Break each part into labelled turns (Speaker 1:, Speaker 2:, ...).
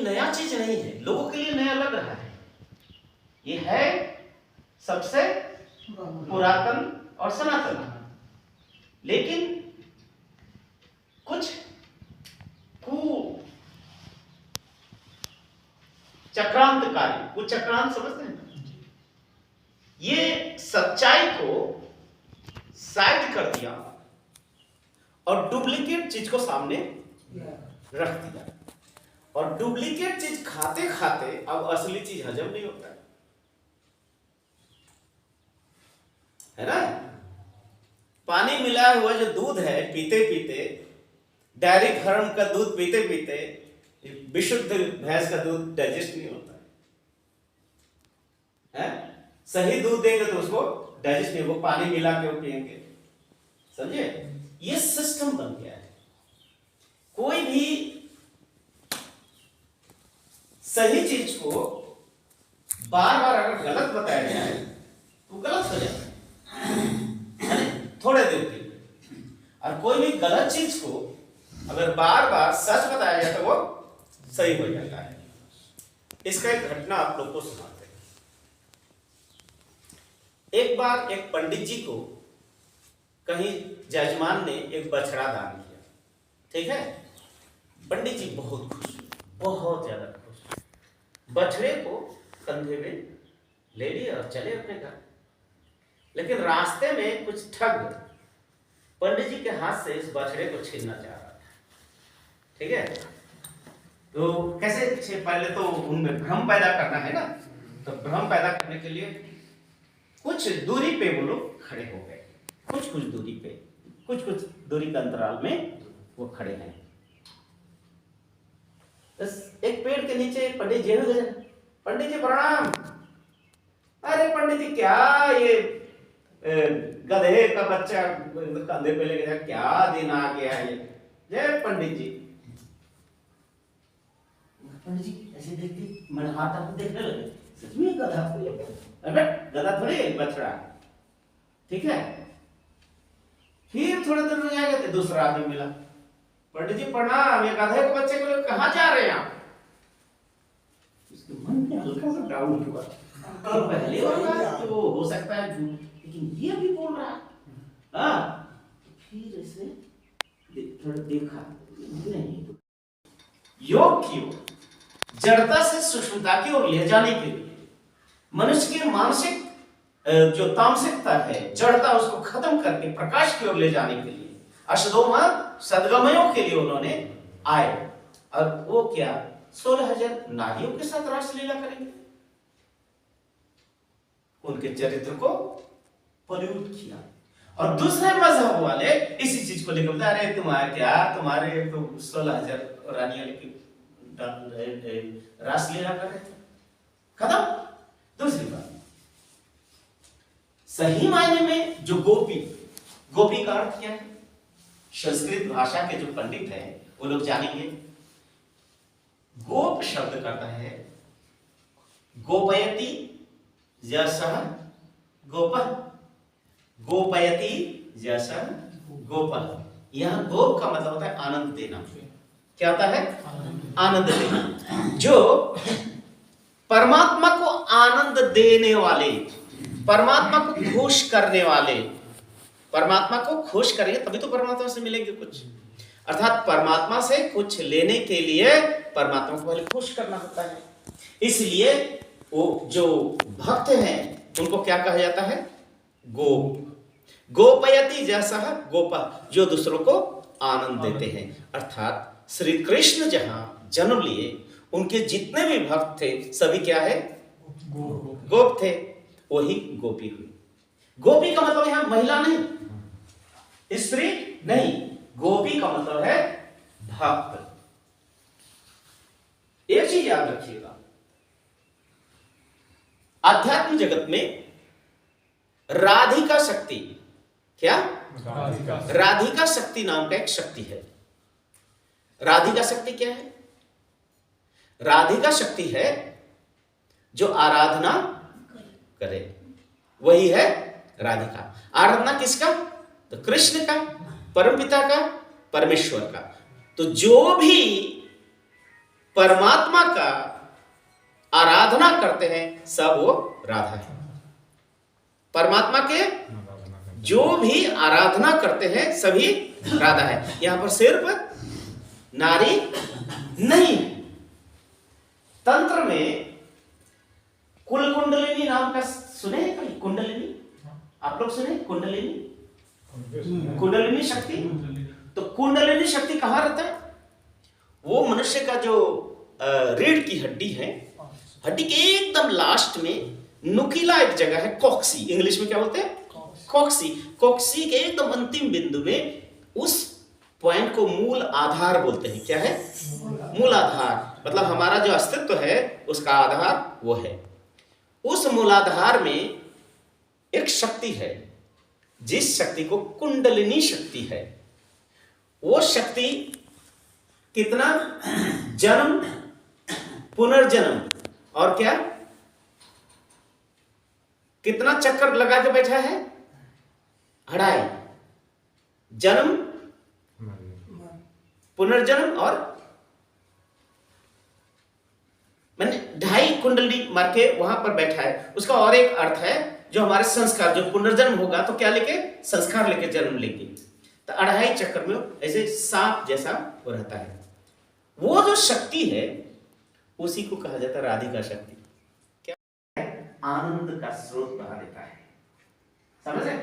Speaker 1: नया चीज नहीं है, लोगों के लिए नया लग रहा है, ये है सबसे पुरातन और सनातन। लेकिन कुछ चक्रांतकारी, कुछ चक्रांत समझते हैं, ये सच्चाई को साइड कर दिया और डुप्लीकेट चीज को सामने रख दिया। और डुप्लीकेट चीज खाते खाते अब असली चीज हजम नहीं होता है ना। पानी मिलाया हुआ जो दूध है, पीते पीते, डेयरी फार्म का दूध पीते पीते विशुद्ध भैंस का दूध डाइजेस्ट नहीं होता है। सही दूध देंगे तो उसको डाइजेस्ट नहीं, वो पानी मिला के वो पिएंगे, समझे। ये सिस्टम बन गया है। कोई भी सही चीज को बार बार अगर गलत बताया जाए तो गलत हो जाता है थोड़े देर के लिए, और कोई भी गलत चीज को अगर बार बार सच बताया जाए तो वो सही हो जाता है। इसका एक घटना आप लोग को सुनाते हैं। एक बार एक पंडित जी को कहीं जजमान ने एक बछड़ा दान किया, ठीक है। पंडित जी बहुत खुश, बहुत ज्यादा खुश, बछड़े को कंधे में ले लिए और चले अपने घर। लेकिन रास्ते में कुछ ठग पंडित जी के हाथ से इस बछड़े को छीनना चाह रहा था, ठीक है। तो कैसे, पहले तो उनमें भ्रम पैदा करना है ना, तो भ्रम पैदा करने के लिए कुछ दूरी पे वो लोग खड़े हो गए, कुछ दूरी पे, कुछ दूरी के अंतराल में वो खड़े हैं। एक पेड़ के नीचे पंडित जी हो गए। पंडित जी प्रणाम। अरे पंडित जी क्या ये गधे का बच्चा कंधे पे लेके जाए, क्या दिन आ गया है ये। जय पंडित जी। पंडित जी ऐसे देखते, मैंने हाथ आपको देखने लगे, सच में गधा, अरे गधा थोड़ी बछड़ा, ठीक है। फिर थोड़े देर में आएगा तो दूसरा आदमी मिला। पंडित जी प्रणाम, ये गधे के बच्चे को लेकर कहाँ जा रहे हैं आप? उसके मन में हल्का सा डाउट हुआ, पहले वाला तो हो सकता है झूठ, लेकिन ये भी बोल रहा है। हाँ, फिर ऐसे थोड़ा देखा, नहीं। योग की ओर, जड़ता से सूक्ष्मता की ओर ले जाने के लिए, मनुष्य की मानसिक जो तामसिकता है, जड़ता, उसको खत्म करके प्रकाश की ओर ले जाने के लिए, अशदोमा सदगमयों के लिए उन्होंने आए। और वो क्या, 16,000 नारियों के साथ रासलीला करेंगे, उनके चरित्र को पॉल्यूट किया। और दूसरे मजहब वाले इसी चीज को लेकर बता रहे, तुम्हारे क्या, तुम्हारे तो 16,000 रानियां लेके रासलीला कर रहे थे, खत्म। दूसरी बात, सही मायने में जो गोपी का अर्थ क्या है, संस्कृत भाषा के जो पंडित हैं वो लोग जानेंगे। गोप शब्द करता है गोपयति जसः गोपः, गोपयति जसः गोपः। यह गोप का मतलब होता है आनंद देना। क्या होता है? आनंद देना। जो परमात्मा को आनंद देने वाले, परमात्मा को खुश करने वाले, परमात्मा को खुश करेंगे तभी तो परमात्मा से मिलेंगे कुछ। अर्थात परमात्मा से कुछ लेने के लिए परमात्मा को पहले खुश करना होता है। इसलिए वो जो भक्त हैं उनको क्या कहा जाता है? गोप। गोपयति जैसा गोपा, जो दूसरों को आनंद देते हैं। अर्थात श्री कृष्ण जहां जन्म लिए उनके जितने भी भक्त थे सभी क्या है? गोप थे। वही गोपी हुई। गोपी का मतलब यहां महिला नहीं, स्त्री नहीं, गोपी का मतलब है भक्त। एक चीज याद रखिएगा, आध्यात्मिक जगत में राधिका शक्ति, क्या? राधिका शक्ति नाम का एक शक्ति है। राधिका शक्ति क्या है? राधिका शक्ति है जो आराधना करे, वही है राधिका। आराधना किसका? तो कृष्ण का, परमपिता का, परमेश्वर का। तो जो भी परमात्मा का आराधना करते हैं सब वो राधा है। परमात्मा के जो भी आराधना करते हैं सभी राधा है। यहां पर सिर्फ नारी नहीं। तंत्र में कुल कुंडलिनी नाम का सुने हैं कभी? कुंडलिनी आप लोग सुने? कुंडलिनी शक्ति। तो कुंडलिनी शक्ति कहां रहता है? वो मनुष्य का जो रीढ़ की हड्डी है, हड्डी के एकदम लास्ट में नुकीला एक जगह है, कॉक्सी, इंग्लिश में क्या बोलते हैं? कॉक्सी। कॉक्सी के एकदम अंतिम बिंदु में उस पॉइंट को मूल आधार बोलते हैं। क्या है? मूल आधार। मतलब हमारा जो अस्तित्व है उसका आधार वो है। उस मूलाधार में एक शक्ति है, जिस शक्ति को कुंडलिनी शक्ति है। वो शक्ति कितना जन्म, पुनर्जन्म और क्या कितना चक्कर लगा के बैठा है? 2.5 जन्म, पुनर्जन्म और मैंने 2.5 कुंडली मार के वहां पर बैठा है। उसका और एक अर्थ है, जो हमारे संस्कार, जो पुनर्जन्म होगा तो क्या लेके? संस्कार लेके जन्म लेंगे। तो 2.5 चक्कर में ऐसे सांप जैसा वो रहता है। वो जो शक्ति है उसी को कहा जाता है राधिका शक्ति। क्या है? आनंद का स्रोत बना देता है। समझे?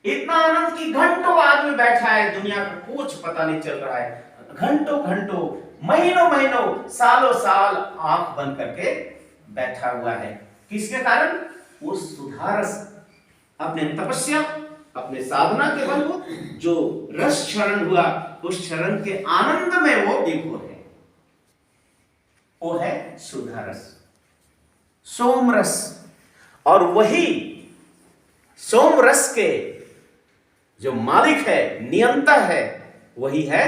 Speaker 1: इतना आनंद की घंटों आदमी बैठा है, दुनिया को कुछ पता नहीं चल रहा है। घंटों घंटों, महीनों महीनों, सालों साल आंख बंद करके बैठा हुआ है। किसके कारण? वो सुधारस अपने तपस्या, अपने साधना के बल वो जो रस क्षरण हुआ, उस क्षरण के आनंद में वो विभोर है। वो है सुधारस, सोमरस। और वही सोमरस के जो मालिक है, नियंता है, वही है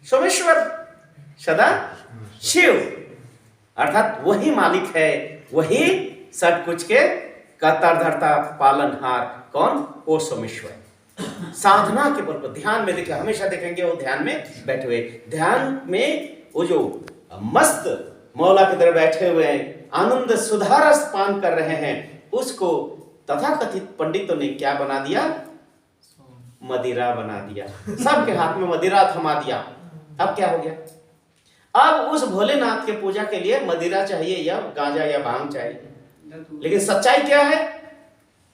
Speaker 1: सोमेश्वर, सदा शिव। अर्थात वही मालिक है, वही सब कुछ के कर्ता धर्ता पालनहार। कौन? वो सोमेश्वर। साधना के बल पर ध्यान में देखिए, हमेशा देखेंगे वो ध्यान में बैठे हुए, ध्यान में वो जो मस्त मौला की तरह बैठे हुए हैं, आनंद सुधारस पान कर रहे हैं, उसको तथाकथित पंडितों ने क्या बना दिया? मदिरा बना दिया। सबके हाथ में मदिरा थमा दिया। अब क्या हो गया? अब उस भोलेनाथ के पूजा के लिए मदिरा चाहिए या गांजा या भांग चाहिए। लेकिन सच्चाई क्या है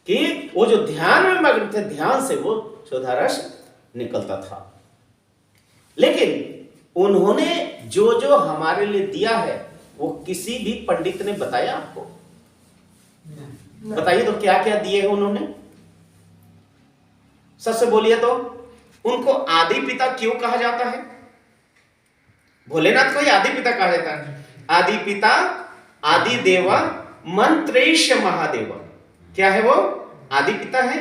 Speaker 1: कि वो जो ध्यान में मग्न थे, ध्यान से वो सुधारस निकलता था। लेकिन उन्होंने जो जो हमारे लिए दिया है वो किसी भी पंडित ने बताया आपको? बताइए तो क्या क्या दिए हैं उन्होंने? सबसे बोलिए तो, उनको आदि पिता क्यों कहा जाता है? भोलेनाथ को ही आदि पिता कहा जाता है। आदि पिता, आदि देवा, मंत्रेश महादेव। क्या है वो? आदि पिता है,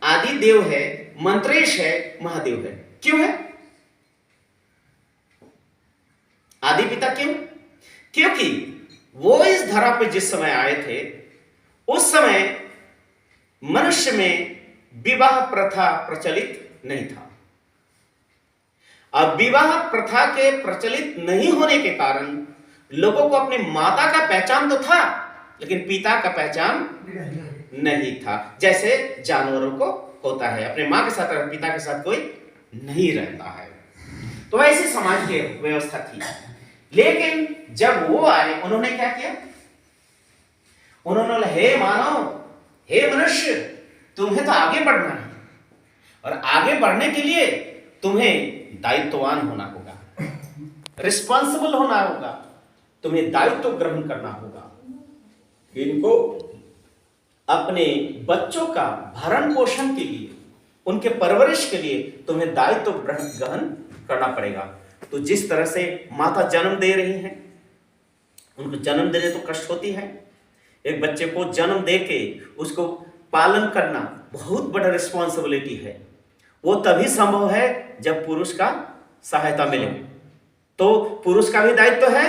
Speaker 1: आदि देव है, मंत्रेश है, महादेव है। क्यों है आदि पिता? क्यों? क्योंकि वो इस धरा पे जिस समय आए थे, उस समय मनुष्य में विवाह प्रथा प्रचलित नहीं था। अब विवाह प्रथा के प्रचलित नहीं होने के कारण लोगों को अपनी माता का पहचान तो था, लेकिन पिता का पहचान नहीं था। जैसे जानवरों को होता है, अपने मां के साथ पिता के साथ कोई नहीं रहता है। तो ऐसी समाज की व्यवस्था थी। लेकिन जब वो आए, उन्होंने क्या किया? उन्होंने बोला, हे मानव, हे मनुष्य, तुम्हें तो आगे बढ़ना है, और आगे बढ़ने के लिए तुम्हें दायित्ववान होना होगा, रिस्पॉन्सिबल होना होगा, तुम्हें दायित्व ग्रहण करना होगा। इनको अपने बच्चों का भरण पोषण के लिए, उनके परवरिश के लिए तुम्हें दायित्व ग्रहण करना पड़ेगा। तो जिस तरह से माता जन्म दे रही हैं, उनको जन्म देने तो कष्ट होती है। एक बच्चे को जन्म दे के उसको पालन करना बहुत बड़ा रिस्पॉन्सिबिलिटी है। वो तभी संभव है जब पुरुष का सहायता मिले। तो पुरुष का भी दायित्व है,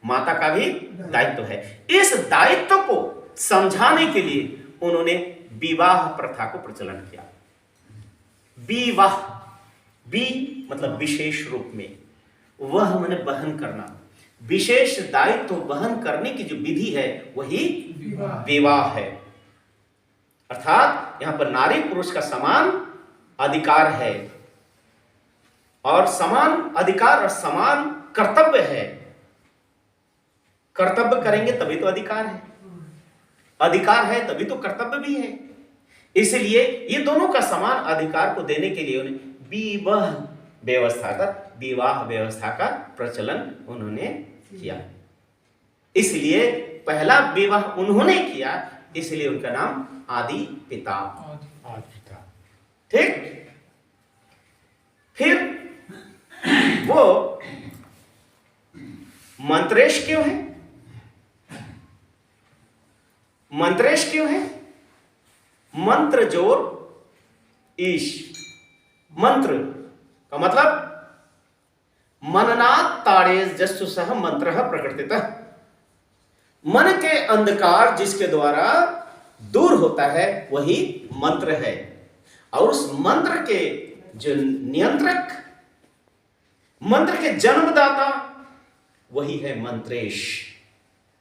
Speaker 1: माता का भी दायित्व है। इस दायित्व को समझाने के लिए उन्होंने विवाह प्रथा को प्रचलन किया। विवाह, बी मतलब विशेष रूप में, वह मैंने वहन करना, विशेष दायित्व वहन करने की जो विधि है वही विवाह है। अर्थात यहां पर नारी पुरुष का समान अधिकार है, और समान अधिकार और समान कर्तव्य है। कर्तव्य करेंगे तभी तो अधिकार है, अधिकार है तभी तो कर्तव्य भी है। इसलिए ये दोनों का समान अधिकार को देने के लिए उन्हें विवाह व्यवस्था का प्रचलन उन्होंने किया। इसलिए पहला विवाह उन्होंने किया, इसलिए उनका नाम आदि पिता। ठीक। फिर वो मंत्रेश क्यों है? मंत्रेश क्यों है? मंत्र जोर ईश। मंत्र का मतलब मननात् ताड़ेस जस्सु सह मंत्र प्रकृतितः। मन के अंधकार जिसके द्वारा दूर होता है वही मंत्र है, और उस मंत्र के जो नियंत्रक, मंत्र के जन्मदाता वही है मंत्रेश।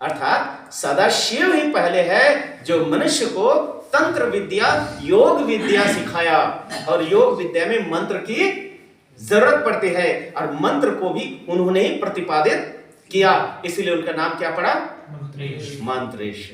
Speaker 1: अर्थात सदाशिव ही पहले है जो मनुष्य को तंत्र विद्या, योग विद्या सिखाया, और योग विद्या में मंत्र की जरूरत पड़ती है, और मंत्र को भी उन्होंने ही प्रतिपादित किया, इसलिए उनका नाम क्या पड़ा? मंत्रेश।